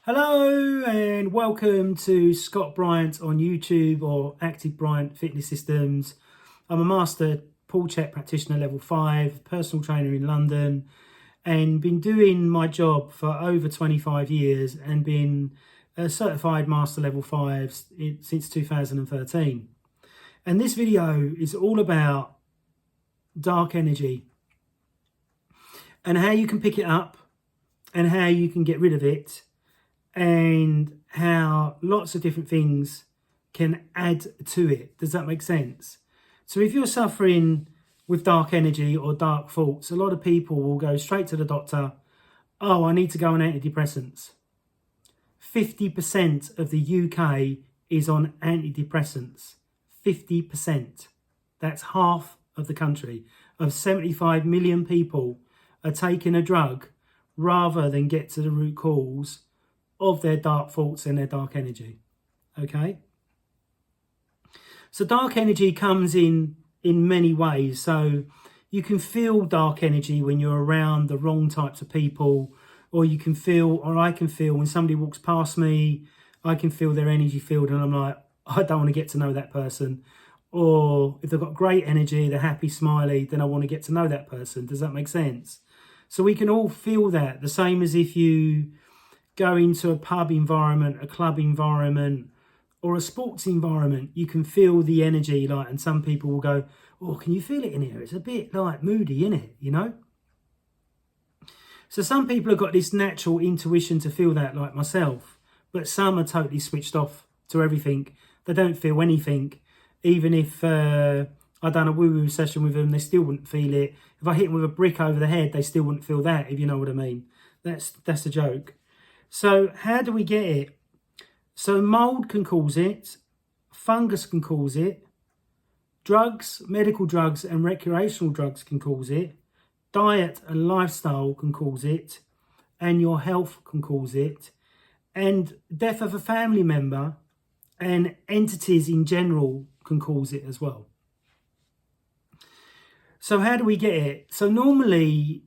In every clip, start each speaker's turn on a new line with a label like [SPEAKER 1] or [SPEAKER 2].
[SPEAKER 1] Hello and welcome to Scott Bryant on YouTube or Active Bryant Fitness Systems. I'm a master C.H.E.K practitioner level 5, personal trainer in London, and been doing my job for over 25 years and been a certified master level 5 since 2013. And this video is all about dark energy and how you can pick it up and how you can get rid of it, and how lots of different things can add to it. Does that make sense? So if you're suffering with dark energy or dark thoughts, a lot of people will go straight to the doctor. Oh, I need to go on antidepressants. 50% of the UK is on antidepressants. 50%. That's half of the country. Of 75 million people are taking a drug rather than get to the root cause of their dark thoughts and their dark energy. Okay, so dark energy comes in many ways. So you can feel dark energy when you're around the wrong types of people, or you can feel, or I can feel, when somebody walks past me, I can feel their energy field and I'm like, I don't want to get to know that person. Or if they've got great energy, they're happy, smiley, then I want to get to know that person. Does that make sense? So we can all feel that, the same as if you go into a pub environment, a club environment, or a sports environment, you can feel the energy, like, and some people will go, oh, can you feel it in here? It's a bit like moody, isn't it? You know? So some people have got this natural intuition to feel that, like myself, but some are totally switched off to everything. They don't feel anything. Even if I'd done a woo-woo session with them, they still wouldn't feel it. If I hit them with a brick over the head, they still wouldn't feel that, if you know what I mean. That's a joke. So how do we get it? So mould can cause it, fungus can cause it, drugs, medical drugs and recreational drugs can cause it, diet and lifestyle can cause it, and your health can cause it, and death of a family member and entities in general can cause it as well. So how do we get it? So normally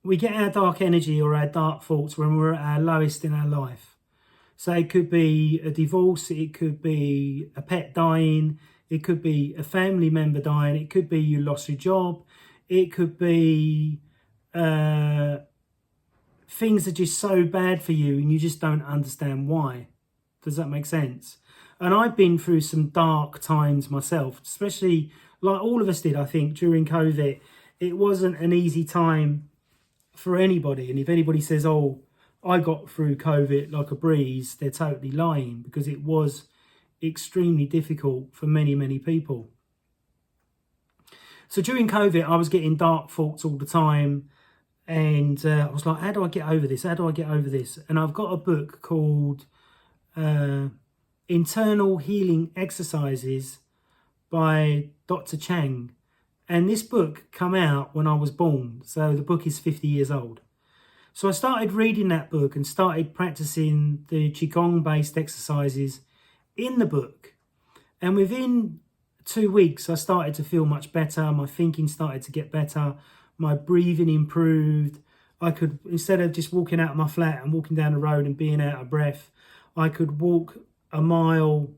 [SPEAKER 1] we get our dark energy or our dark thoughts when we're at our lowest in our life. So it could be a divorce, it could be a pet dying, it could be a family member dying, it could be you lost your job, it could be things are just so bad for you and you just don't understand why. Does that make sense? And I've been through some dark times myself, especially like all of us did, I think, during COVID. It wasn't an easy time for anybody, and if anybody says, oh, I got through COVID like a breeze, they're totally lying, because it was extremely difficult for many people. So during COVID, I was getting dark thoughts all the time, and I was like, how do I get over this? How do I get over this? And I've got a book called Internal Healing Exercises by Dr. Chek. And this book came out when I was born. So the book is 50 years old. So I started reading that book and started practicing the Qigong based exercises in the book. And within 2 weeks, I started to feel much better. My thinking started to get better. My breathing improved. I could, instead of just walking out of my flat and walking down the road and being out of breath, I could walk a mile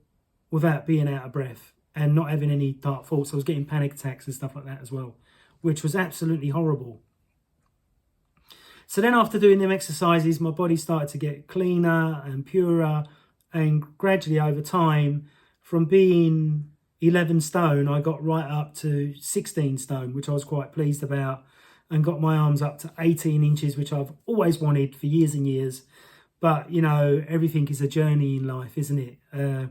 [SPEAKER 1] without being out of breath and not having any dark thoughts. I was getting panic attacks and stuff like that as well, which was absolutely horrible. So then after doing them exercises, my body started to get cleaner and purer, and gradually over time, from being 11 stone, I got right up to 16 stone, which I was quite pleased about, and got my arms up to 18 inches, which I've always wanted for years and years. But, you know, everything is a journey in life, isn't it?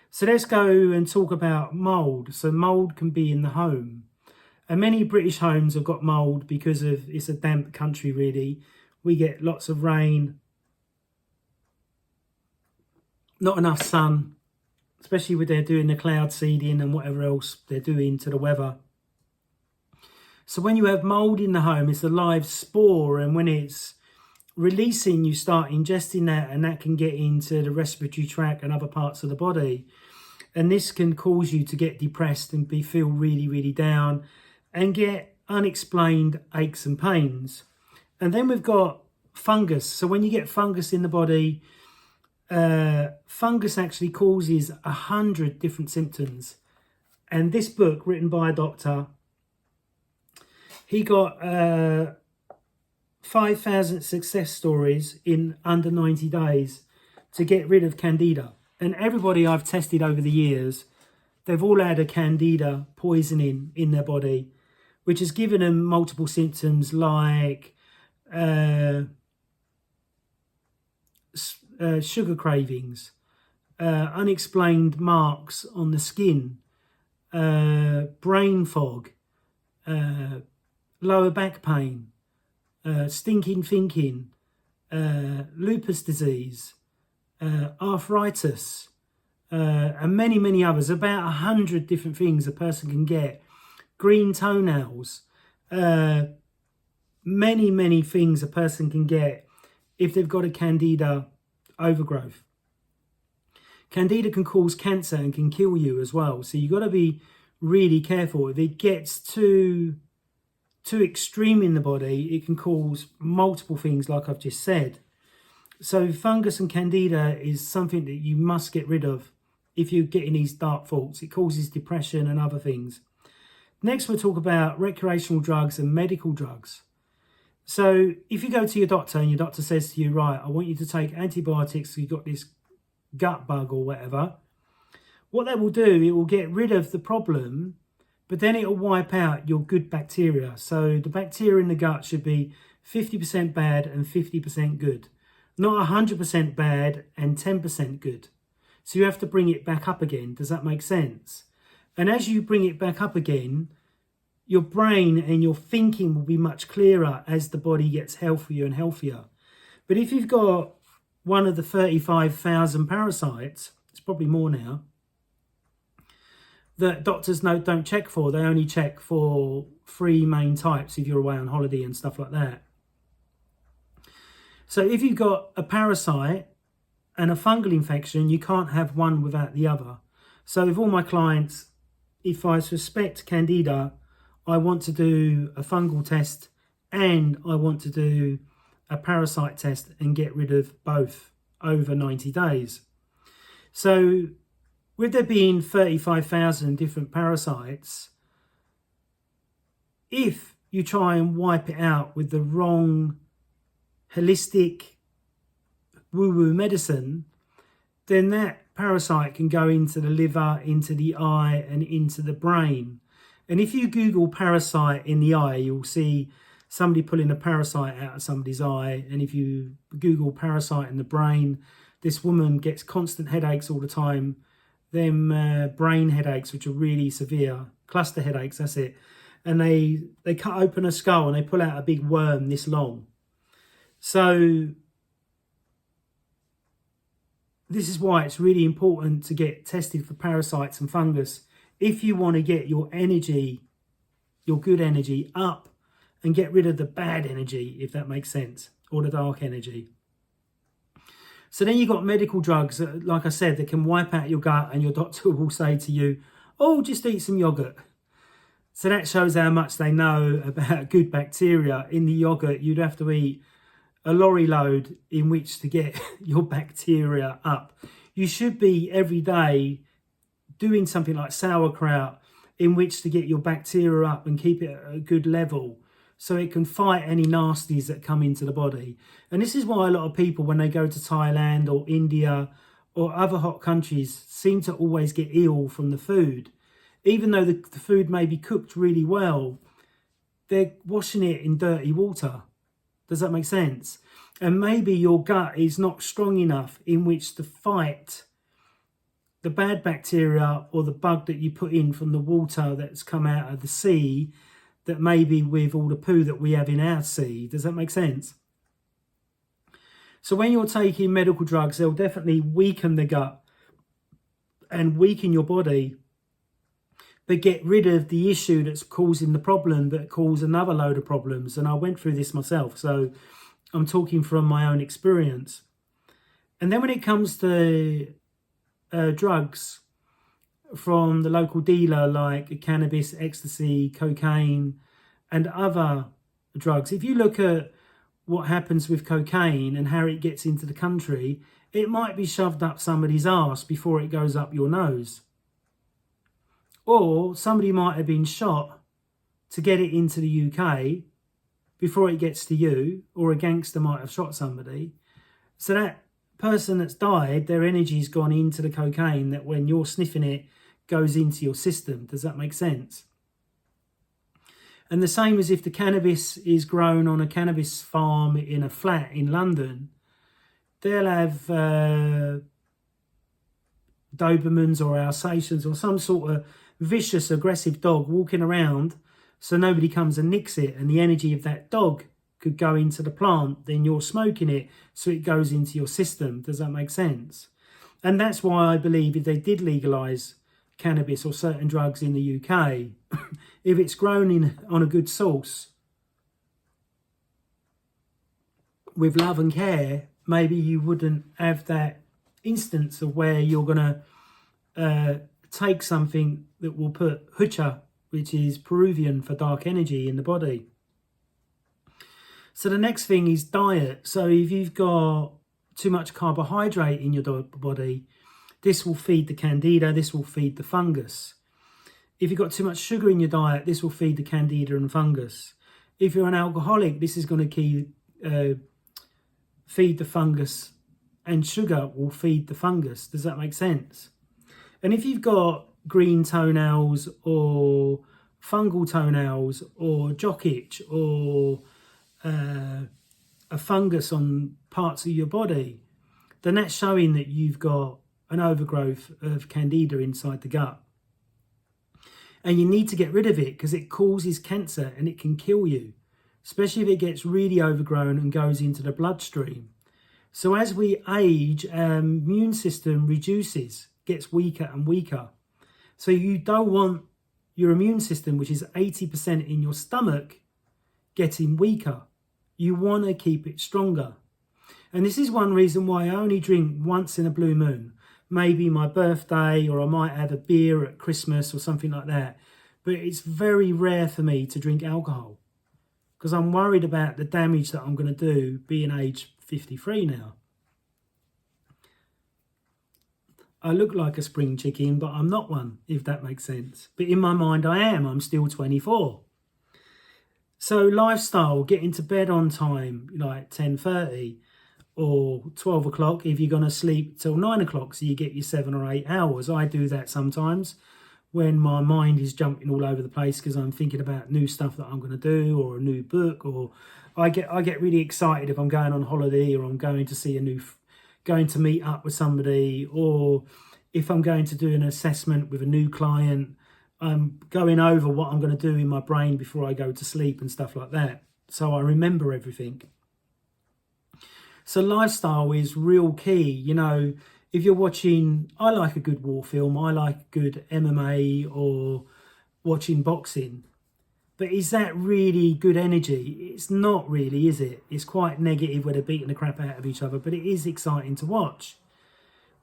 [SPEAKER 1] So let's go and talk about mould. So mould can be in the home. And many British homes have got mould because of, it's a damp country really. We get lots of rain, not enough sun, especially when they're doing the cloud seeding and whatever else they're doing to the weather. So when you have mould in the home, it's a live spore, and when it's releasing, you start ingesting that, and that can get into the respiratory tract and other parts of the body. And this can cause you to get depressed and feel really down and get unexplained aches and pains. And then we've got fungus. So when you get fungus in the body, fungus actually causes 100 different symptoms. And this book, written by a doctor, he got 5,000 success stories in under 90 days to get rid of candida. And everybody I've tested over the years, they've all had a candida poisoning in their body, which has given them multiple symptoms like sugar cravings, unexplained marks on the skin, brain fog, lower back pain, stinking thinking, lupus disease, arthritis, and many, many others. About 100 different things a person can get. Green toenails, many, many things a person can get if they've got a candida overgrowth. Candida can cause cancer and can kill you as well. So you've got to be really careful. If it gets too extreme in the body, it can cause multiple things like I've just said. So fungus and candida is something that you must get rid of if you're getting these dark thoughts. It causes depression and other things. Next, we'll talk about recreational drugs and medical drugs. So if you go to your doctor and your doctor says to you, right, I want you to take antibiotics, so you've got this gut bug or whatever, what that will do, it will get rid of the problem, but then it will wipe out your good bacteria. So the bacteria in the gut should be 50% bad and 50% good, not 100% bad and 10% good. So you have to bring it back up again. Does that make sense? And as you bring it back up again, your brain and your thinking will be much clearer as the body gets healthier and healthier. But if you've got one of the 35,000 parasites, it's probably more now, that doctors don't check for. They only check for 3 main types if you're away on holiday and stuff like that. So if you've got a parasite and a fungal infection, you can't have one without the other. So with all my clients, if I suspect candida, I want to do a fungal test and I want to do a parasite test and get rid of both over 90 days. So with there being 35,000 different parasites, if you try and wipe it out with the wrong holistic woo-woo medicine, then that parasite can go into the liver, into the eye and into the brain. And if you Google parasite in the eye, you'll see somebody pulling a parasite out of somebody's eye. And if you Google parasite in the brain, this woman gets constant headaches all the time. Them brain headaches, which are really severe, cluster headaches, that's it. And they cut open a skull and they pull out a big worm this long. So this is why it's really important to get tested for parasites and fungus if you want to get your energy, your good energy up and get rid of the bad energy, if that makes sense, or the dark energy. So then you've got medical drugs, like I said, that can wipe out your gut, and your doctor will say to you, oh, just eat some yogurt. So that shows how much they know about good bacteria. In the yogurt, you'd have to eat a lorry load in which to get your bacteria up. You should be every day doing something like sauerkraut in which to get your bacteria up and keep it at a good level so it can fight any nasties that come into the body. And this is why a lot of people, when they go to Thailand or India or other hot countries, seem to always get ill from the food. Even though the food may be cooked really well, they're washing it in dirty water. Does that make sense? And maybe your gut is not strong enough in which to fight the bad bacteria or the bug that you put in from the water that's come out of the sea, that maybe with all the poo that we have in our sea. Does that make sense? So when you're taking medical drugs, they'll definitely weaken the gut and weaken your body, but get rid of the issue that's causing the problem that cause another load of problems. And I went through this myself, so I'm talking from my own experience. And then when it comes to drugs from the local dealer, like cannabis, ecstasy, cocaine, and other drugs, if you look at what happens with cocaine and how it gets into the country, it might be shoved up somebody's arse before it goes up your nose. Or somebody might have been shot to get it into the UK before it gets to you, or a gangster might have shot somebody. So that person that's died, their energy's gone into the cocaine that when you're sniffing it goes into your system. Does that make sense? And the same as if the cannabis is grown on a cannabis farm in a flat in London, they'll have Dobermans or Alsatians or some sort of vicious, aggressive dog walking around so nobody comes and nicks it, and the energy of that dog could go into the plant, then you're smoking it, so it goes into your system. Does that make sense? And that's why I believe if they did legalise cannabis or certain drugs in the UK, if it's grown on a good source with love and care, maybe you wouldn't have that instance of where you're going to take something that will put C.H.E.K, which is Peruvian for dark energy, in the body. So the next thing is diet. So if you've got too much carbohydrate in your body, this will feed the candida, this will feed the fungus. If you've got too much sugar in your diet, this will feed the candida and fungus. If you're an alcoholic, this is going to feed the fungus, and sugar will feed the fungus. Does that make sense? And if you've got green toenails or fungal toenails or jock itch or a fungus on parts of your body, then that's showing that you've got an overgrowth of candida inside the gut. And you need to get rid of it because it causes cancer and it can kill you, especially if it gets really overgrown and goes into the bloodstream. So as we age, our immune system reduces, gets weaker and weaker. So you don't want your immune system, which is 80% in your stomach, getting weaker. You want to keep it stronger. And this is one reason why I only drink once in a blue moon. Maybe my birthday, or I might have a beer at Christmas or something like that. But it's very rare for me to drink alcohol because I'm worried about the damage that I'm going to do being age 53 now. I look like a spring chicken, but I'm not one, if that makes sense. But in my mind, I am. I'm still 24. So lifestyle, getting to bed on time, like 10:30 or 12 o'clock if you're going to sleep till 9 o'clock, so you get your 7 or 8 hours. I do that sometimes when my mind is jumping all over the place because I'm thinking about new stuff that I'm going to do, or a new book, or I get really excited if I'm going on holiday, or I'm going to see going to meet up with somebody, or if I'm going to do an assessment with a new client, I'm going over what I'm going to do in my brain before I go to sleep and stuff like that. So I remember everything. So lifestyle is real key. If you're watching, I like a good war film, I like good MMA or watching boxing. But is that really good energy? It's not really, is it? It's quite negative where they're beating the crap out of each other, but it is exciting to watch.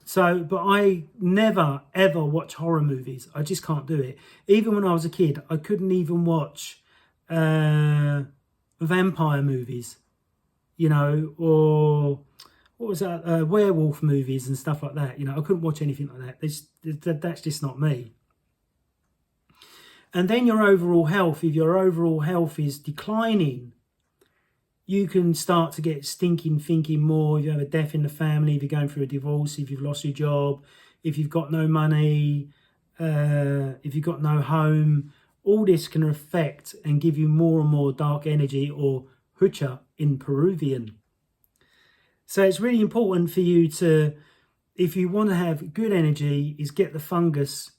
[SPEAKER 1] So, but I never, ever watch horror movies. I just can't do it. Even when I was a kid, I couldn't even watch vampire movies, or what was that? Werewolf movies and stuff like that. I couldn't watch anything like that. That's just not me. And then your overall health, if your overall health is declining, you can start to get stinking thinking more. If you have a death in the family, if you're going through a divorce, if you've lost your job, if you've got no money, if you've got no home, all this can affect and give you more and more dark energy, or C.H.E.K in Peruvian. So it's really important for you to, if you want to have good energy, is get the fungus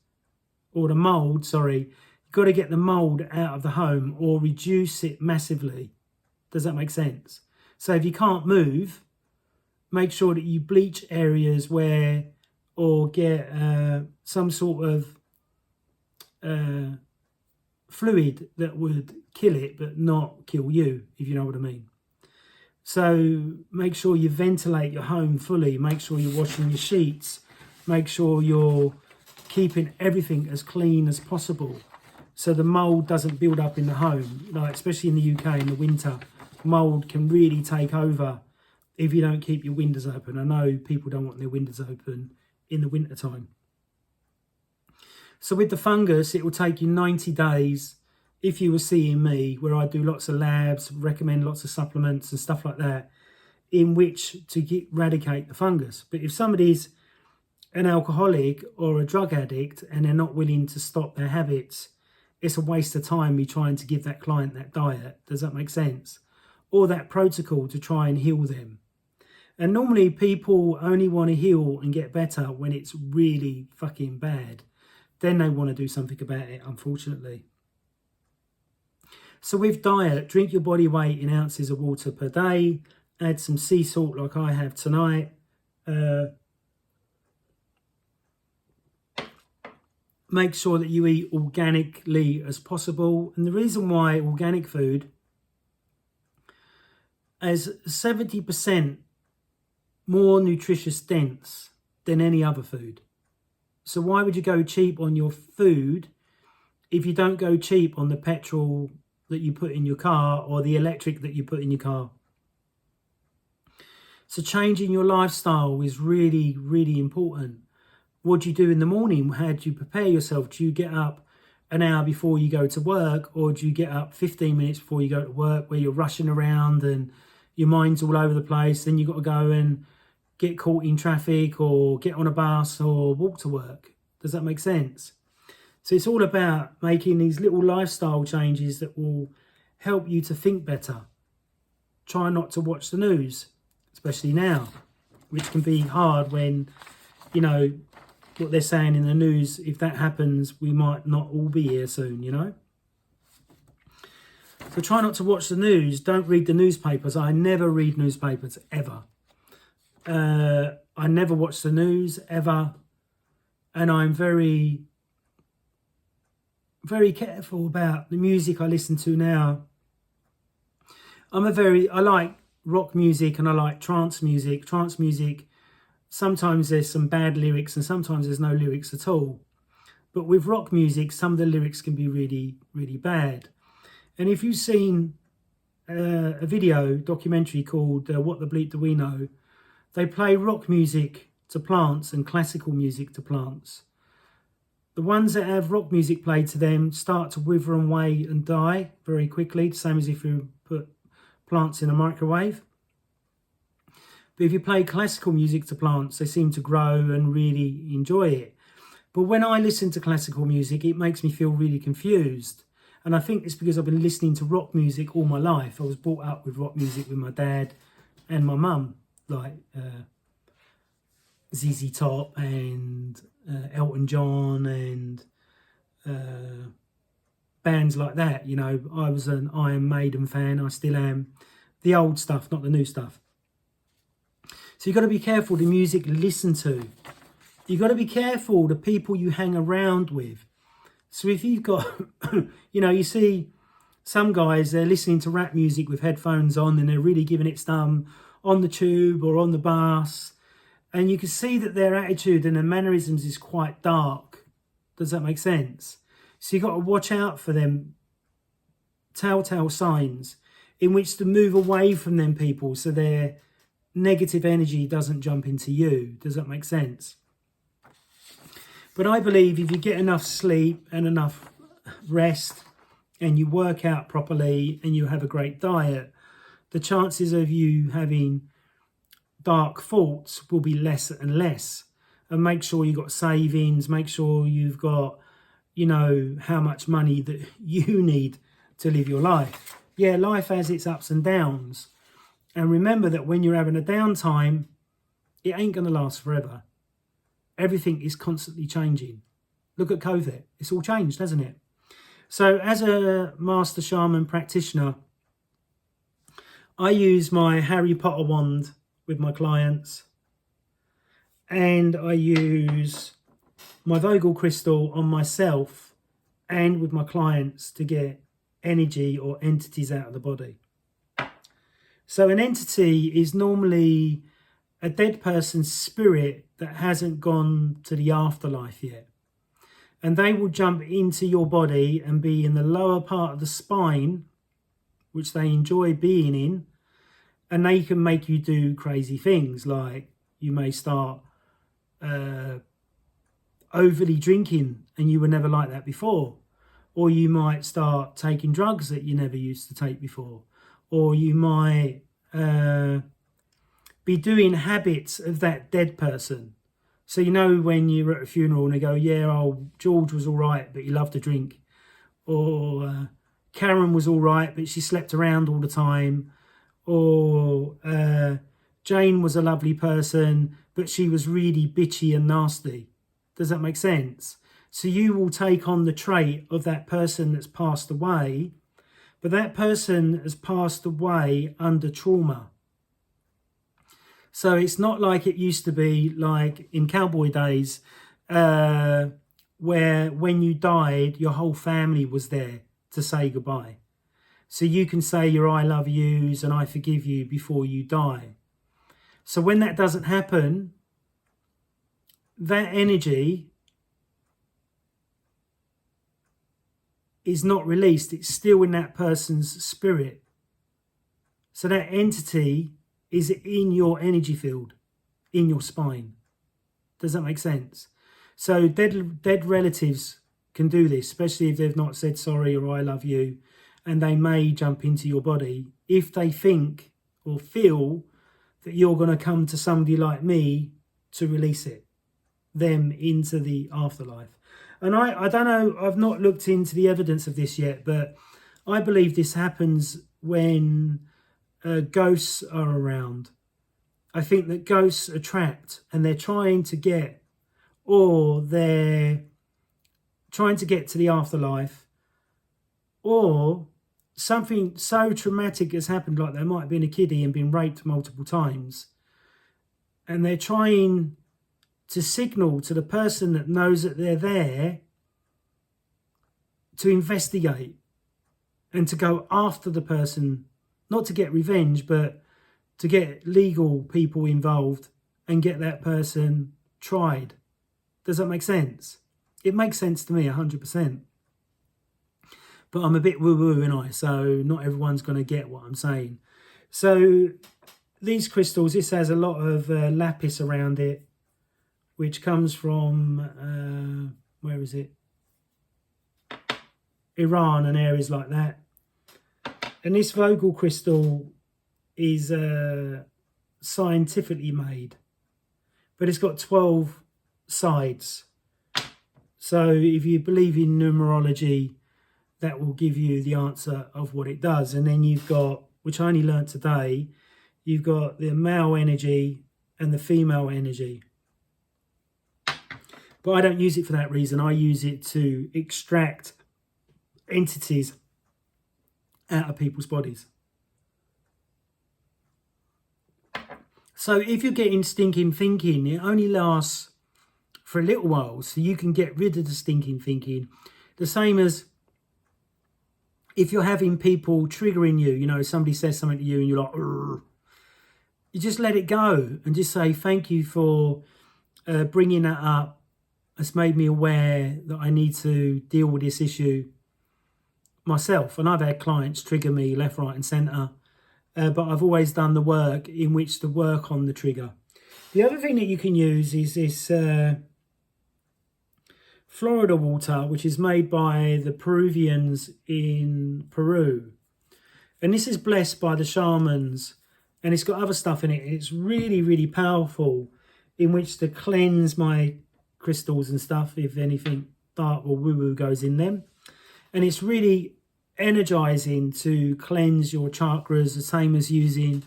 [SPEAKER 1] or the mould, you've got to get the mould out of the home or reduce it massively. Does that make sense? So if you can't move, make sure that you bleach areas where, or get some sort of fluid that would kill it but not kill you, if you know what I mean. So make sure you ventilate your home fully, make sure you're washing your sheets, make sure you're keeping everything as clean as possible so the mould doesn't build up in the home, like especially in the UK in the winter. mould can really take over if you don't keep your windows open. I know people don't want their windows open in the winter time. So with the fungus, it will take you 90 days, if you were seeing me, where I do lots of labs, recommend lots of supplements and stuff like that, in which to eradicate the fungus. But if somebody's an alcoholic or a drug addict and they're not willing to stop their habits, it's a waste of time me trying to give that client that diet. Does that make sense? Or that protocol to try and heal them. And normally people only want to heal and get better when it's really fucking bad. Then they want to do something about it, unfortunately. So with diet, drink your body weight in ounces of water per day. Add some sea salt like I have tonight. Make sure that you eat organically as possible. And the reason why organic food is 70% more nutritious dense than any other food. So why would you go cheap on your food if you don't go cheap on the petrol that you put in your car or the electric that you put in your car? So changing your lifestyle is really, really important. What do you do in the morning? How do you prepare yourself? Do you get up an hour before you go to work, or do you get up 15 minutes before you go to work where you're rushing around and your mind's all over the place? Then you've got to go and get caught in traffic or get on a bus or walk to work. Does that make sense? So it's all about making these little lifestyle changes that will help you to think better. Try not to watch the news, especially now, which can be hard when, you know, what they're saying in the news, if that happens, we might not all be here soon, you know. So try not to watch the news. Don't read the newspapers. I never read newspapers, ever. I never watch the news, ever. And I'm very, very careful about the music I listen to now. I like rock music and I like trance music. Trance music, sometimes there's some bad lyrics and sometimes there's no lyrics at all. But with rock music, some of the lyrics can be really, really bad. And if you've seen a documentary called What the Bleep Do We Know, they play rock music to plants and classical music to plants. The ones that have rock music played to them start to wither away and die very quickly, the same as if you put plants in a microwave. But if you play classical music to plants, they seem to grow and really enjoy it. But when I listen to classical music, it makes me feel really confused. And I think it's because I've been listening to rock music all my life. I was brought up with rock music with my dad and my mum, like ZZ Top and Elton John and bands like that. You know, I was an Iron Maiden fan. I still am. The old stuff, not the new stuff. So you've got to be careful the music you listen to. You've got to be careful the people you hang around with. So if you've got, you know, you see some guys, they're listening to rap music with headphones on and they're really giving it some on the tube or on the bus. And you can see that their attitude and their mannerisms is quite dark. Does that make sense? So you've got to watch out for them telltale signs in which to move away from them people so their negative energy doesn't jump into you. Does that make sense? But I believe if you get enough sleep and enough rest and you work out properly and you have a great diet, the chances of you having dark thoughts will be less and less. And make sure you've got savings, make sure you've got, you know, how much money that you need to live your life. Yeah, life has its ups and downs. And remember that when you're having a downtime, it ain't going to last forever. Everything is constantly changing. Look at COVID. It's all changed, hasn't it? So as a master shaman practitioner, I use my Harry Potter wand with my clients. And I use my Vogel crystal on myself and with my clients to get energy or entities out of the body. So an entity is normally a dead person's spirit that hasn't gone to the afterlife yet. And they will jump into your body and be in the lower part of the spine which they enjoy being in, and they can make you do crazy things, like you may start overly drinking and you were never like that before, or you might start taking drugs that you never used to take before, or you might be doing habits of that dead person. So you know when you're at a funeral and they go, yeah, oh, George was all right, but he loved to drink. Or Karen was all right, but she slept around all the time. Or Jane was a lovely person, but she was really bitchy and nasty. Does that make sense? So you will take on the trait of that person that's passed away, but that person has passed away under trauma. So it's not like it used to be, like in cowboy days, where when you died, your whole family was there to say goodbye. So you can say your I love yous and I forgive you before you die. So when that doesn't happen, that energy is not released. It's still in that person's spirit. So that entity is in your energy field, in your spine. Does that make sense? So dead relatives can do this, especially if they've not said sorry or I love you, and they may jump into your body if they think or feel that you're going to come to somebody like me to release them into the afterlife. And I don't know, I've not looked into the evidence of this yet, but I believe this happens when ghosts are around. I think that ghosts are trapped and they're trying to get to the afterlife, or something so traumatic has happened, like they might have been a kiddie and been raped multiple times, and they're trying to signal to the person that knows that they're there to investigate and to go after the person, not to get revenge, but to get legal people involved and get that person tried. Does that make sense? It makes sense to me 100%. But I'm a bit woo-woo, and so not everyone's going to get what I'm saying. So these crystals, this has a lot of lapis around it, which comes from, where is it? Iran and areas like that. And this Vogel crystal is scientifically made, but it's got 12 sides. So if you believe in numerology, that will give you the answer of what it does. And then you've got, which I only learnt today, you've got the male energy and the female energy. But I don't use it for that reason. I use it to extract entities out of people's bodies. So if you're getting stinking thinking, it only lasts for a little while, so you can get rid of the stinking thinking. The same as if you're having people triggering you, you know, somebody says something to you and you're like, "Urgh." You just let it go and just say, thank you for bringing that up. It's made me aware that I need to deal with this issue myself. And I've had clients trigger me left, right and centre, but I've always done the work in which to work on the trigger. The other thing that you can use is this Florida water, which is made by the Peruvians in Peru. And this is blessed by the shamans, and it's got other stuff in it. It's really, really powerful in which to cleanse my crystals and stuff, if anything dark or woo-woo goes in them. And it's really energizing to cleanse your chakras, the same as using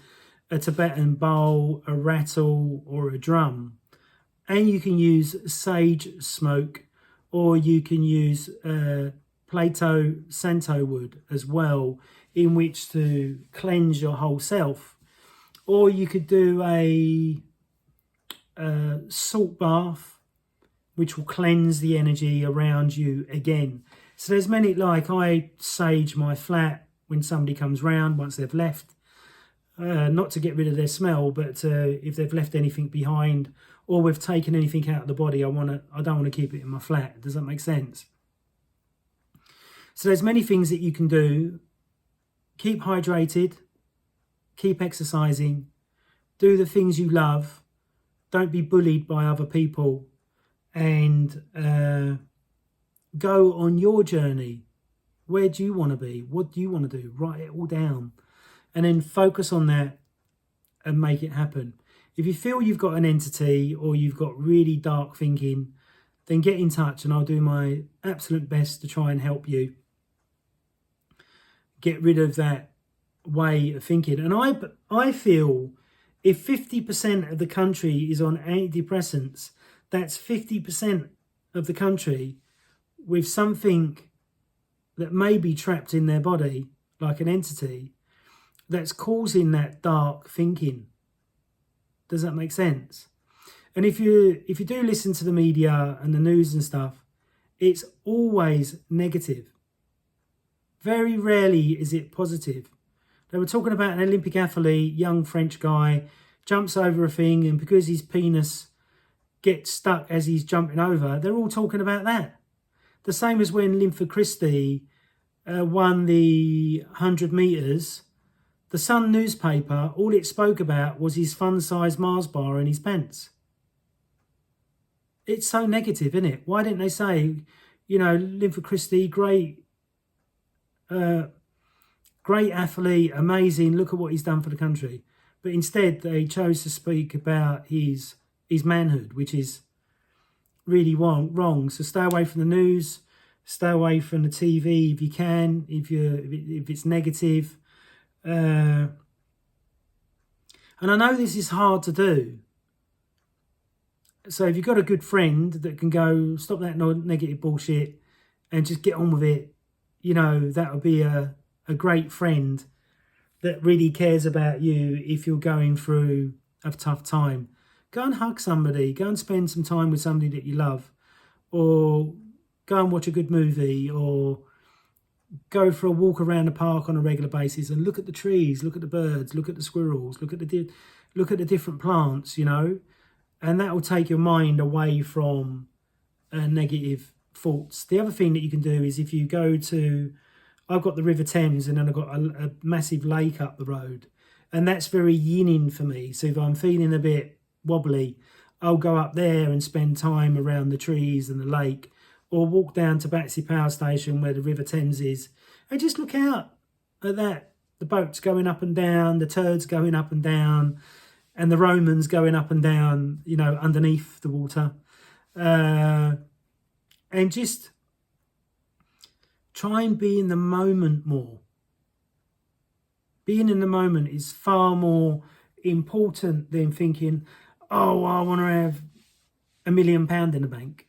[SPEAKER 1] a Tibetan bowl, a rattle or a drum. And you can use sage smoke, or you can use Plato Santo wood as well, in which to cleanse your whole self. Or you could do a salt bath, which will cleanse the energy around you again. So there's many, like I sage my flat when somebody comes round once they've left, not to get rid of their smell, but if they've left anything behind, or we've taken anything out of the body, I don't want to keep it in my flat. Does that make sense? So there's many things that you can do keep hydrated, keep exercising, do the things you love, don't be bullied by other people, and go on your journey. Where do you want to be? What do you want to do? Write it all down and then focus on that and make it happen. If you feel you've got an entity or you've got really dark thinking, then get in touch and I'll do my absolute best to try and help you get rid of that way of thinking. And I feel if 50% of the country is on antidepressants, that's 50% of the country with something that may be trapped in their body, like an entity, that's causing that dark thinking. Does that make sense? And if you do listen to the media and the news and stuff, it's always negative. Very rarely is it positive. They were talking about an Olympic athlete, young French guy, jumps over a thing, and because his penis gets stuck as he's jumping over, they're all talking about that. The same as when Christie won the 100 metres. The Sun newspaper, all it spoke about was his fun-sized Mars bar and his pants. It's so negative, isn't it? Why didn't they say, you know, Christie, great athlete, amazing, look at what he's done for the country. But instead, they chose to speak about his manhood, which is really wrong. So stay away from the news, stay away from the TV if you can, if it's negative. And I know this is hard to do. So if you've got a good friend that can go, stop that negative bullshit and just get on with it, you know, that would be a great friend that really cares about you if you're going through a tough time. Go and hug somebody, go and spend some time with somebody that you love, or go and watch a good movie, or go for a walk around the park on a regular basis and look at the trees, look at the birds, look at the squirrels, look at the different plants, you know, and that will take your mind away from negative thoughts. The other thing that you can do is if you go to, I've got the River Thames and then I've got a massive lake up the road, and that's very yinning for me. So if I'm feeling a bit wobbly, I'll go up there and spend time around the trees and the lake, or walk down to Battersea Power Station where the River Thames is, and just look out at that. The boats going up and down, the turds going up and down, and the Romans going up and down, you know, underneath the water. And just try and be in the moment more. Being in the moment is far more important than thinking, oh, I want to have £1 million in the bank.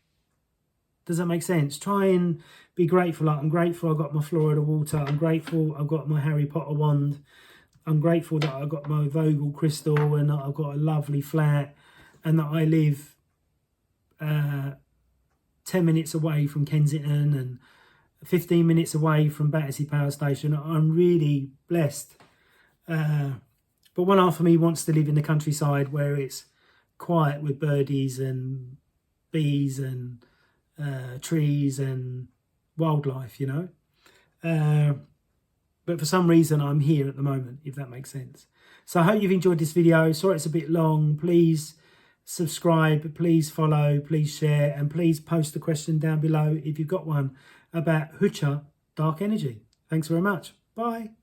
[SPEAKER 1] Does that make sense? Try and be grateful. Like, I'm grateful I got my Florida water. I'm grateful I've got my Harry Potter wand. I'm grateful that I got my Vogel crystal and that I've got a lovely flat and that I live 10 minutes away from Kensington and 15 minutes away from Battersea Power Station. I'm really blessed. But one half of me wants to live in the countryside where it's quiet with birdies and bees and trees and wildlife, you know. But for some reason I'm here at the moment, if that makes sense. So I hope you've enjoyed this video. Sorry it's a bit long. Please subscribe, please follow, please share, and please post a question down below if you've got one about C.H.E.K, dark energy. Thanks very much. Bye.